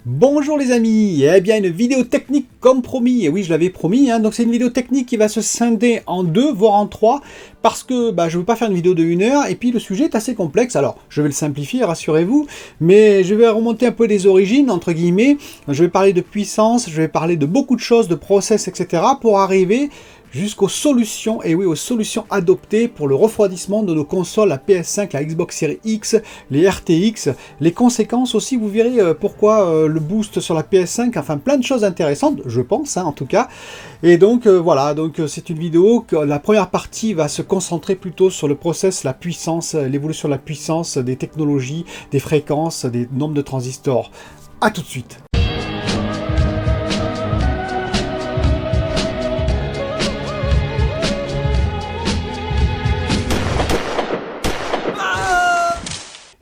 Bonjour les amis, eh bien une vidéo technique comme promis, et oui je l'avais promis, donc c'est une vidéo technique qui va se scinder en deux, voire en trois, parce que je ne veux pas faire une vidéo de 1 heure, et puis le sujet est assez complexe, alors je vais le simplifier, rassurez-vous, mais je vais remonter un peu des origines, entre guillemets, je vais parler de puissance, je vais parler de beaucoup de choses, de process, etc., pour arriver jusqu'aux solutions, et oui, aux solutions adoptées pour le refroidissement de nos consoles, la PS5, la Xbox Series X, les RTX, les conséquences aussi, vous verrez pourquoi le boost sur la PS5, enfin plein de choses intéressantes, je pense, en tout cas. Et donc voilà, donc c'est une vidéo que la première partie va se concentrer plutôt sur le process, la puissance, l'évolution de la puissance, des technologies, des fréquences, des nombres de transistors. A tout de suite.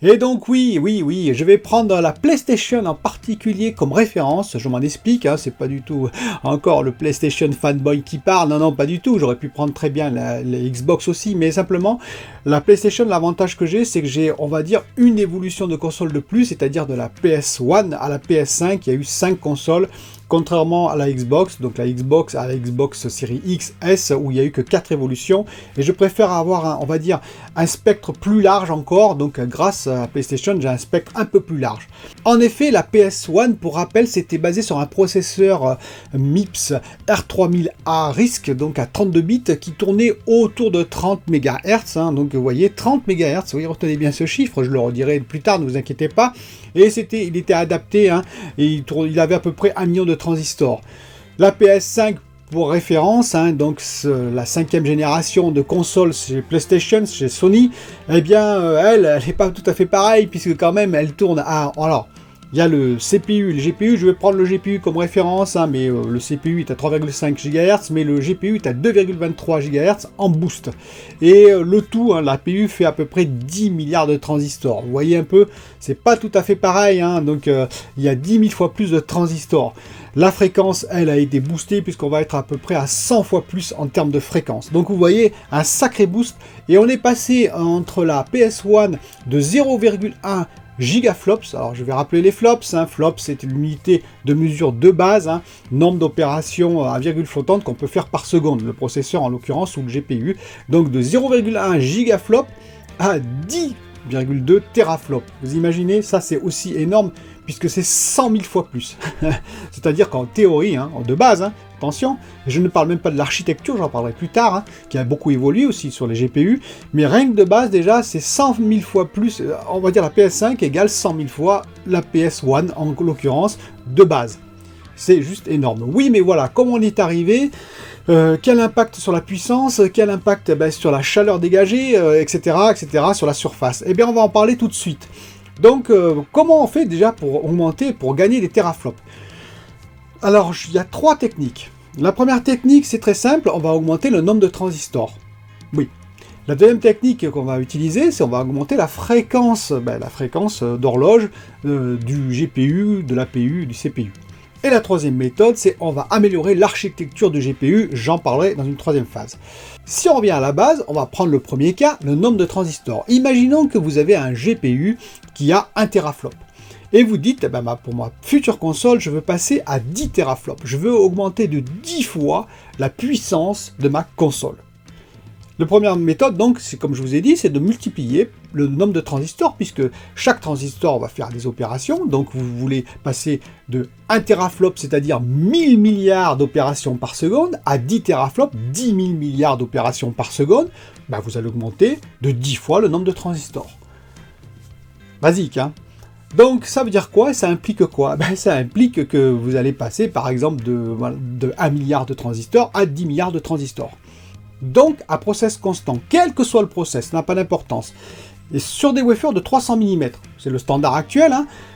Et donc oui, je vais prendre la PlayStation en particulier comme référence, je m'en explique, c'est pas du tout encore le PlayStation fanboy qui parle, non, pas du tout, j'aurais pu prendre très bien la Xbox aussi, mais simplement, la PlayStation, l'avantage que j'ai, c'est que j'ai, on va dire, une évolution de console de plus, c'est-à-dire de la PS1 à la PS5, il y a eu 5 consoles, contrairement à la Xbox, donc la Xbox à la Xbox Series X, S, où il n'y a eu que 4 évolutions, et je préfère avoir, on va dire, un spectre plus large encore, donc grâce à la PlayStation, j'ai un spectre un peu plus large. En effet, la PS1, pour rappel, c'était basé sur un processeur MIPS R3000A RISC, donc à 32 bits, qui tournait autour de 30 MHz, donc vous voyez, 30 MHz, oui, retenez bien ce chiffre, je le redirai plus tard, ne vous inquiétez pas, et il était adapté, et il avait à peu près 1 million de transistors. La PS5, pour référence, donc la 5e génération de consoles chez PlayStation, chez Sony, eh bien, elle n'est pas tout à fait pareille, puisque quand même, elle tourne à... Alors, il y a le CPU, le GPU, je vais prendre le GPU comme référence, mais le CPU est à 3,5 GHz, mais le GPU est à 2,23 GHz en boost. Et le tout, la PU fait à peu près 10 milliards de transistors. Vous voyez un peu, c'est pas tout à fait pareil, donc il y a 10 000 fois plus de transistors. La fréquence, elle, a été boostée puisqu'on va être à peu près à 100 fois plus en termes de fréquence. Donc vous voyez, un sacré boost. Et on est passé entre la PS1 de 0,1 gigaflops, alors je vais rappeler les flops, flops c'est l'unité de mesure de base, nombre d'opérations à virgule flottante qu'on peut faire par seconde, le processeur en l'occurrence ou le GPU, donc de 0,1 gigaflop à 10,2 teraflops. Vous imaginez, ça c'est aussi énorme puisque c'est 100 000 fois plus. C'est-à-dire qu'en théorie, de base, attention, je ne parle même pas de l'architecture, j'en parlerai plus tard, qui a beaucoup évolué aussi sur les GPU, mais rien que de base déjà, c'est 100 000 fois plus, on va dire la PS5 égale 100 000 fois la PS1, en l'occurrence, de base. C'est juste énorme. Oui, mais voilà, comment on est arrivé, quel impact sur la puissance, quel impact sur la chaleur dégagée, etc., sur la surface. Eh bien, on va en parler tout de suite. Donc, comment on fait déjà pour augmenter, pour gagner des teraflops? Alors, il y a 3 techniques. La première technique, c'est très simple, on va augmenter le nombre de transistors. Oui. La deuxième technique qu'on va utiliser, c'est on va augmenter la fréquence d'horloge du GPU, de l'APU, du CPU. Et la troisième méthode, c'est on va améliorer l'architecture du GPU, j'en parlerai dans une troisième phase. Si on revient à la base, on va prendre le premier cas, le nombre de transistors. Imaginons que vous avez un GPU qui a 1 teraflop. Et vous dites, pour ma future console, je veux passer à 10 teraflops. Je veux augmenter de 10 fois la puissance de ma console. La première méthode, donc, c'est comme je vous ai dit, c'est de multiplier le nombre de transistors, puisque chaque transistor va faire des opérations. Donc, vous voulez passer de 1 teraflop, c'est-à-dire 1000 milliards d'opérations par seconde, à 10 teraflops, 10 000 milliards d'opérations par seconde. Vous allez augmenter de 10 fois le nombre de transistors. Basique, Donc, ça veut dire quoi? Ça implique quoi? Ça implique que vous allez passer, par exemple, de 1 milliard de transistors à 10 milliards de transistors. Donc, à process constant, quel que soit le process, n'a pas d'importance. Et sur des wafers de 300 mm, c'est le standard actuel,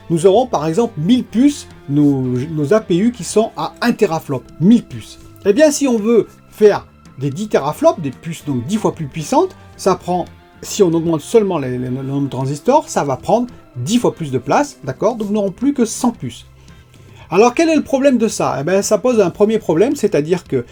nous aurons par exemple 1000 puces, nos APU qui sont à 1 teraflop, 1000 puces. Eh bien, si on veut faire des 10 teraflops, des puces donc 10 fois plus puissantes, ça prend, si on augmente seulement le nombre de transistors, ça va prendre 10 fois plus de place, d'accord? Donc nous n'aurons plus que 100 puces. Alors quel est le problème de ça? Ça pose un premier problème, c'est-à-dire que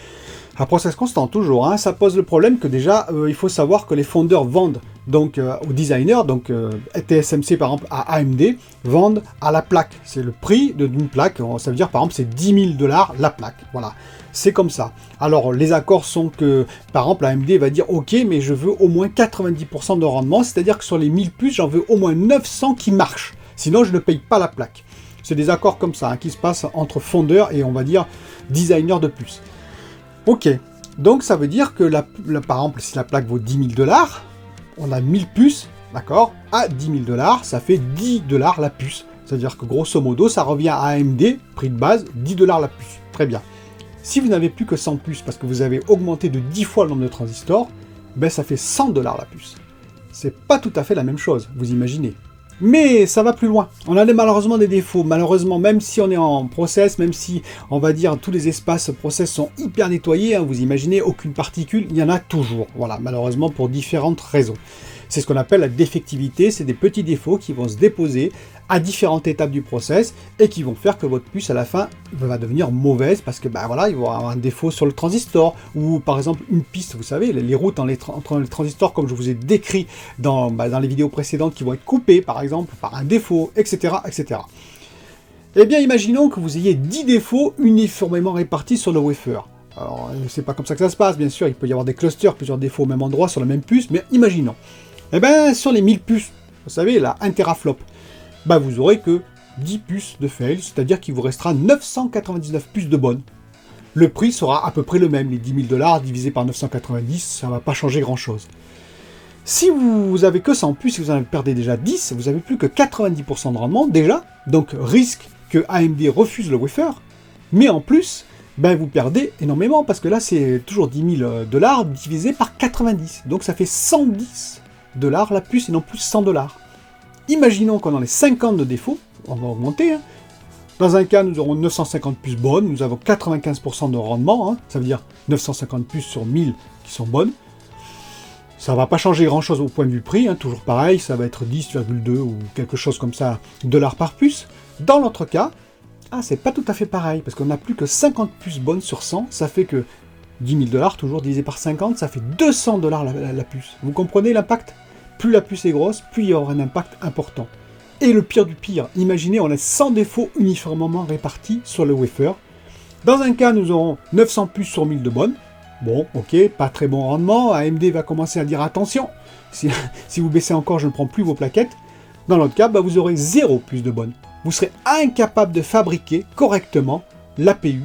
à process constant toujours, ça pose le problème que déjà, il faut savoir que les fondeurs vendent donc aux designers, donc TSMC par exemple à AMD, vendent à la plaque. C'est le prix d'une plaque, ça veut dire par exemple c'est 10 000 $ la plaque, voilà. C'est comme ça. Alors les accords sont que, par exemple, AMD va dire ok, mais je veux au moins 90% de rendement, c'est-à-dire que sur les 1000 puces, j'en veux au moins 900 qui marchent. Sinon, je ne paye pas la plaque. C'est des accords comme ça, hein, qui se passent entre fondeurs et on va dire designers de puces. Ok, donc ça veut dire que par exemple, si la plaque vaut 10 000 $, on a 1000 puces, d'accord, à 10 000 $, ça fait 10 $ la puce. C'est-à-dire que grosso modo, ça revient à AMD, prix de base, 10 $ la puce. Très bien. Si vous n'avez plus que 100 puces parce que vous avez augmenté de 10 fois le nombre de transistors, ben ça fait 100 $ la puce. C'est pas tout à fait la même chose, vous imaginez. Mais ça va plus loin. On a malheureusement des défauts. Malheureusement, même si on est en process, même si, on va dire, tous les espaces process sont hyper nettoyés, hein, vous imaginez, aucune particule, il y en a toujours. Voilà, malheureusement pour différentes raisons. C'est ce qu'on appelle la défectivité, c'est des petits défauts qui vont se déposer à différentes étapes du process et qui vont faire que votre puce à la fin va devenir mauvaise parce que ben voilà, il va y avoir un défaut sur le transistor ou par exemple une piste, vous savez, les routes entre les transistors comme je vous ai décrit dans les vidéos précédentes qui vont être coupées par exemple par un défaut, etc. etc. Eh bien imaginons que vous ayez 10 défauts uniformément répartis sur le wafer. Alors c'est pas comme ça que ça se passe, bien sûr, il peut y avoir des clusters, plusieurs défauts au même endroit sur la même puce, mais imaginons. Eh bien sur les 1000 puces, vous savez, la 1 teraflop, bah vous aurez que 10 puces de fail, c'est-à-dire qu'il vous restera 999 puces de bonnes. Le prix sera à peu près le même, les 10 000 $ divisé par 990, ça ne va pas changer grand-chose. Si vous avez que 100 puces, si vous en perdez déjà 10, vous avez plus que 90% de rendement déjà, donc risque que AMD refuse le wafer, mais en plus, ben vous perdez énormément, parce que là c'est toujours 10 000 $ divisé par 90, donc ça fait 110 $ la puce et non plus 100 $. Imaginons qu'on en ait 50 de défauts, on va augmenter. Hein. Dans un cas, nous aurons 950 puces bonnes, nous avons 95% de rendement, hein. Ça veut dire 950 puces sur 1000 qui sont bonnes. Ça ne va pas changer grand-chose au point de vue prix, hein. Toujours pareil, ça va être 10,2 ou quelque chose comme ça, $ par puce. Dans l'autre cas, c'est pas tout à fait pareil, parce qu'on n'a plus que 50 puces bonnes sur 100, ça fait que 10 000 $, toujours divisé par 50, ça fait 200 $ la puce. Vous comprenez l'impact ? Plus la puce est grosse, plus il y aura un impact important. Et le pire du pire, imaginez, on a 100 défauts uniformément répartis sur le wafer. Dans un cas, nous aurons 900 puces sur 1000 de bonnes. Bon, ok, pas très bon rendement. AMD va commencer à dire attention, si vous baissez encore, je ne prends plus vos plaquettes. Dans l'autre cas, vous aurez 0 puces de bonnes. Vous serez incapable de fabriquer correctement l'APU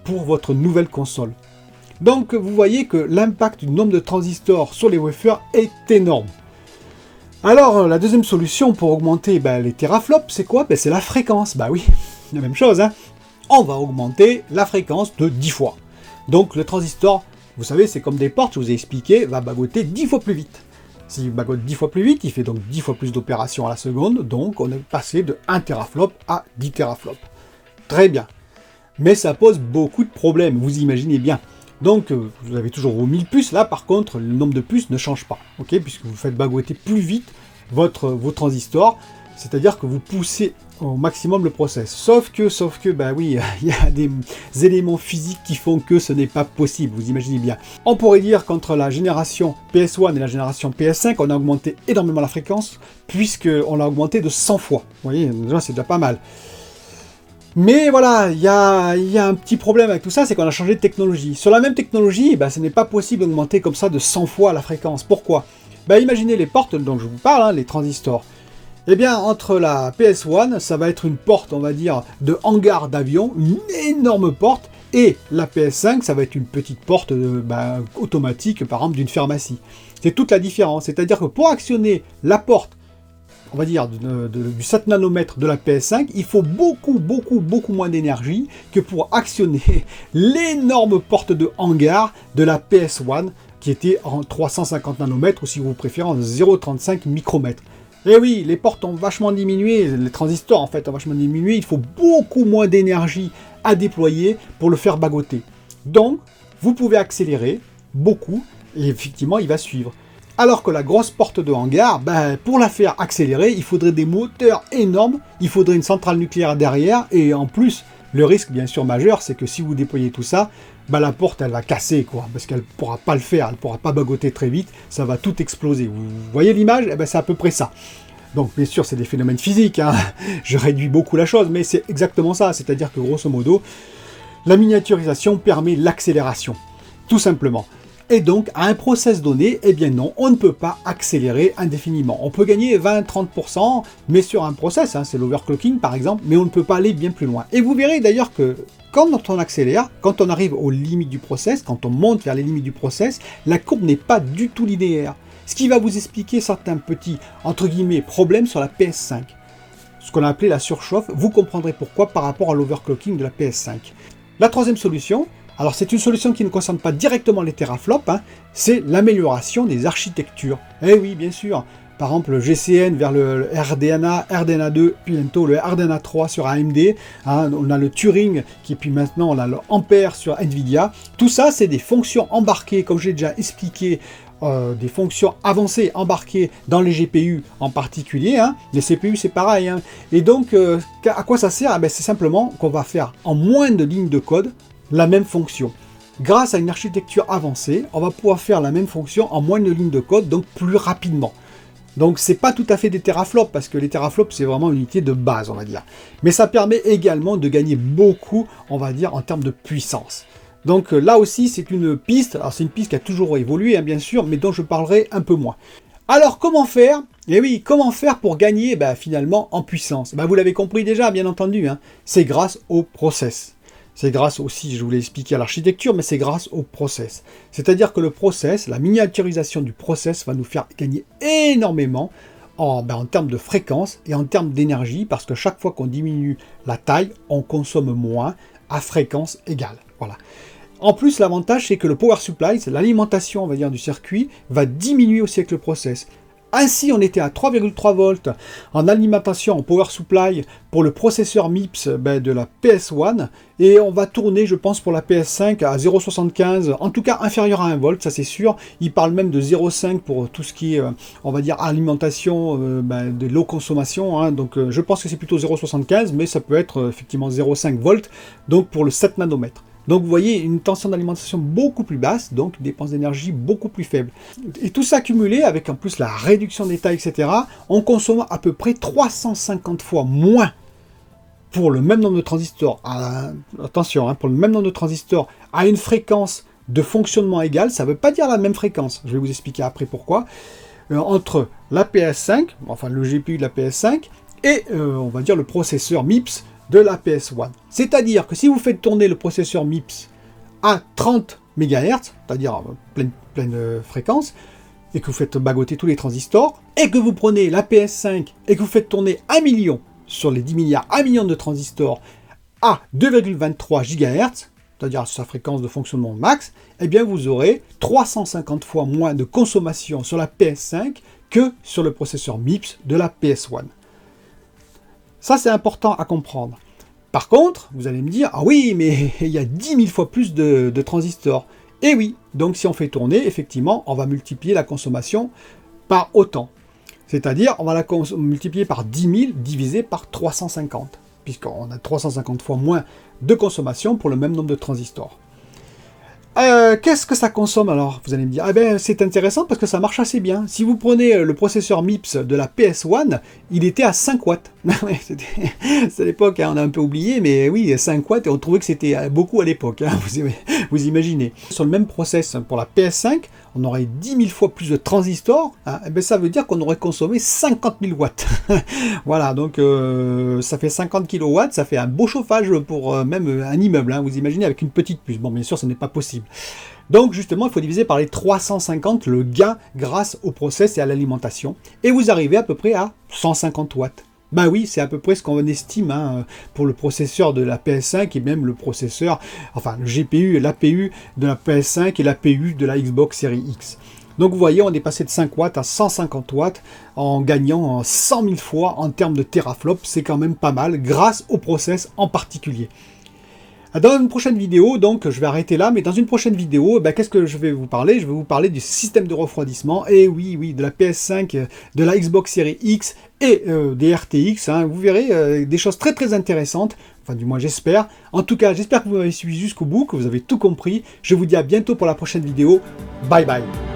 pour votre nouvelle console. Donc, vous voyez que l'impact du nombre de transistors sur les wafers est énorme. Alors, la deuxième solution pour augmenter les teraflops, c'est quoi? C'est la fréquence. Bah oui, la même chose. Hein. On va augmenter la fréquence de 10 fois. Donc, le transistor, vous savez, c'est comme des portes, je vous ai expliqué, va bagoter 10 fois plus vite. S'il bagote 10 fois plus vite, il fait donc 10 fois plus d'opérations à la seconde. Donc, on est passé de 1 teraflop à 10 teraflops. Très bien. Mais ça pose beaucoup de problèmes, vous imaginez bien. Donc, vous avez toujours vos 1000 puces. Là, par contre, le nombre de puces ne change pas, ok, puisque vous faites bagoter plus vite vos transistors, c'est-à-dire que vous poussez au maximum le process. Sauf que, bah oui, il y a des éléments physiques qui font que ce n'est pas possible, vous imaginez bien. On pourrait dire qu'entre la génération PS1 et la génération PS5, on a augmenté énormément la fréquence, puisqu'on l'a augmenté de 100 fois. Vous voyez, déjà, c'est déjà pas mal. Mais voilà, il y a un petit problème avec tout ça, c'est qu'on a changé de technologie. Sur la même technologie, ce n'est pas possible d'augmenter comme ça de 100 fois la fréquence. Pourquoi? Imaginez les portes dont je vous parle, hein, les transistors. Eh bien, entre la PS1, ça va être une porte, on va dire, de hangar d'avion, une énorme porte, et la PS5, ça va être une petite porte automatique, par exemple, d'une pharmacie. C'est toute la différence, c'est-à-dire que pour actionner la porte, on va dire, du 7 nanomètres de la PS5, il faut beaucoup moins d'énergie que pour actionner l'énorme porte de hangar de la PS1, qui était en 350 nanomètres, ou si vous préférez, en 0,35 micromètres. Et oui, les portes ont vachement diminué, les transistors en fait ont vachement diminué, il faut beaucoup moins d'énergie à déployer pour le faire bagoter. Donc, vous pouvez accélérer beaucoup, et effectivement, il va suivre. Alors que la grosse porte de hangar, pour la faire accélérer, il faudrait des moteurs énormes, il faudrait une centrale nucléaire derrière, et en plus, Le risque, bien sûr, majeur, c'est que si vous déployez tout ça, bah, la porte, elle va casser, quoi, parce qu'elle ne pourra pas le faire, elle ne pourra pas bagoter très vite, ça va tout exploser. Vous voyez l'image? Eh ben, c'est à peu près ça. Donc, bien sûr, c'est des phénomènes physiques, hein. Je réduis beaucoup la chose, mais c'est exactement ça. C'est-à-dire que, grosso modo, la miniaturisation permet l'accélération, tout simplement. Et donc, à un process donné, eh bien non, on ne peut pas accélérer indéfiniment. On peut gagner 20-30%, mais sur un process, hein, c'est l'overclocking par exemple, mais on ne peut pas aller bien plus loin. Et vous verrez d'ailleurs que quand on accélère, quand on arrive aux limites du process, quand on monte vers les limites du process, la courbe n'est pas du tout linéaire. Ce qui va vous expliquer certains petits, entre guillemets, problèmes sur la PS5. Ce qu'on a appelé la surchauffe, vous comprendrez pourquoi par rapport à l'overclocking de la PS5. La troisième solution, alors c'est une solution qui ne concerne pas directement les teraflops, hein, c'est l'amélioration des architectures. Eh oui, bien sûr. Par exemple, le GCN vers le RDNA, RDNA2, puis bientôt le RDNA3 sur AMD. Hein, on a le Turing, qui puis maintenant on a le Ampère sur Nvidia. Tout ça, c'est des fonctions embarquées, comme j'ai déjà expliqué, des fonctions avancées embarquées dans les GPU en particulier. Hein. Les CPU, c'est pareil. Hein. Et donc, à quoi ça sert? Eh bien, c'est simplement qu'on va faire en moins de lignes de code la même fonction. Grâce à une architecture avancée, on va pouvoir faire la même fonction en moins de lignes de code, donc plus rapidement. Donc c'est pas tout à fait des teraflops, parce que les teraflops c'est vraiment une unité de base, on va dire. Mais ça permet également de gagner beaucoup, on va dire, en termes de puissance. Donc là aussi c'est une piste, alors c'est une piste qui a toujours évolué, hein, bien sûr, mais dont je parlerai un peu moins. Alors comment faire? Eh oui, comment faire pour gagner finalement en puissance? Vous l'avez compris déjà, bien entendu, hein, c'est grâce au process. C'est grâce aussi, je vous l'ai expliqué, à l'architecture, mais c'est grâce au process. C'est-à-dire que le process, la miniaturisation du process va nous faire gagner énormément en termes de fréquence et en termes d'énergie, parce que chaque fois qu'on diminue la taille, on consomme moins à fréquence égale. Voilà. En plus, l'avantage, c'est que le power supply, c'est l'alimentation, on va dire, du circuit, va diminuer aussi avec le process. Ainsi, on était à 3,3 volts en alimentation en power supply pour le processeur MIPS de la PS1 et on va tourner, je pense, pour la PS5 à 0,75, en tout cas inférieur à 1 volt, ça c'est sûr. Il parle même de 0,5 pour tout ce qui est, on va dire, alimentation de low consommation. Hein. Donc je pense que c'est plutôt 0,75, mais ça peut être effectivement 0,5 volts, donc pour le 7 nanomètres. Donc vous voyez une tension d'alimentation beaucoup plus basse, donc une dépense d'énergie beaucoup plus faible. Et tout ça cumulé avec en plus la réduction des tailles, etc., on consomme à peu près 350 fois moins pour le même nombre de transistors. Attention, hein, pour le même nombre de transistors à une fréquence de fonctionnement égale, ça ne veut pas dire la même fréquence. Je vais vous expliquer après pourquoi. Entre la PS5, enfin le GPU de la PS5, et on va dire le processeur MIPS de la PS1. C'est-à-dire que si vous faites tourner le processeur MIPS à 30 MHz, c'est-à-dire pleine fréquence, et que vous faites bagoter tous les transistors, et que vous prenez la PS5 et que vous faites tourner 1 million sur les 10 milliards, 1 million de transistors à 2,23 GHz, c'est-à-dire sa fréquence de fonctionnement max, eh bien vous aurez 350 fois moins de consommation sur la PS5 que sur le processeur MIPS de la PS1. Ça, c'est important à comprendre. Par contre, vous allez me dire, ah oui, mais il y a 10 000 fois plus de transistors. Et oui, donc si on fait tourner, effectivement, on va multiplier la consommation par autant. C'est-à-dire, on va la multiplier par 10 000 divisé par 350, puisqu'on a 350 fois moins de consommation pour le même nombre de transistors. Qu'est-ce que ça consomme alors? Vous allez me dire, c'est intéressant parce que ça marche assez bien. Si vous prenez le processeur MIPS de la PS1, il était à 5 watts. C'est à l'époque, hein, on a un peu oublié, mais oui, 5 watts, et on trouvait que c'était beaucoup à l'époque, hein, vous imaginez. Sur le même process pour la PS5, on aurait 10 000 fois plus de transistors, hein, ça veut dire qu'on aurait consommé 50 000 watts. Voilà, donc ça fait 50 kW, ça fait un beau chauffage pour même un immeuble, hein, vous imaginez, avec une petite puce. Bon, bien sûr, ce n'est pas possible. Donc justement, il faut diviser par les 350 le gain grâce au process et à l'alimentation, et vous arrivez à peu près à 150 watts. Ben oui, c'est à peu près ce qu'on estime hein, pour le processeur de la PS5 et même le processeur, enfin le GPU et l'APU de la PS5 et l'APU de la Xbox Series X. Donc vous voyez, on est passé de 5 watts à 150 watts en gagnant 100 000 fois en termes de teraflops. C'est quand même pas mal grâce au process en particulier. Dans une prochaine vidéo, donc je vais arrêter là, mais dans une prochaine vidéo, qu'est-ce que je vais vous parler? Je vais vous parler du système de refroidissement, et oui, de la PS5, de la Xbox Series X et des RTX. Hein. Vous verrez des choses très très intéressantes. enfin du moins j'espère. En tout cas, j'espère que vous m'avez suivi jusqu'au bout, que vous avez tout compris. Je vous dis à bientôt pour la prochaine vidéo. Bye bye.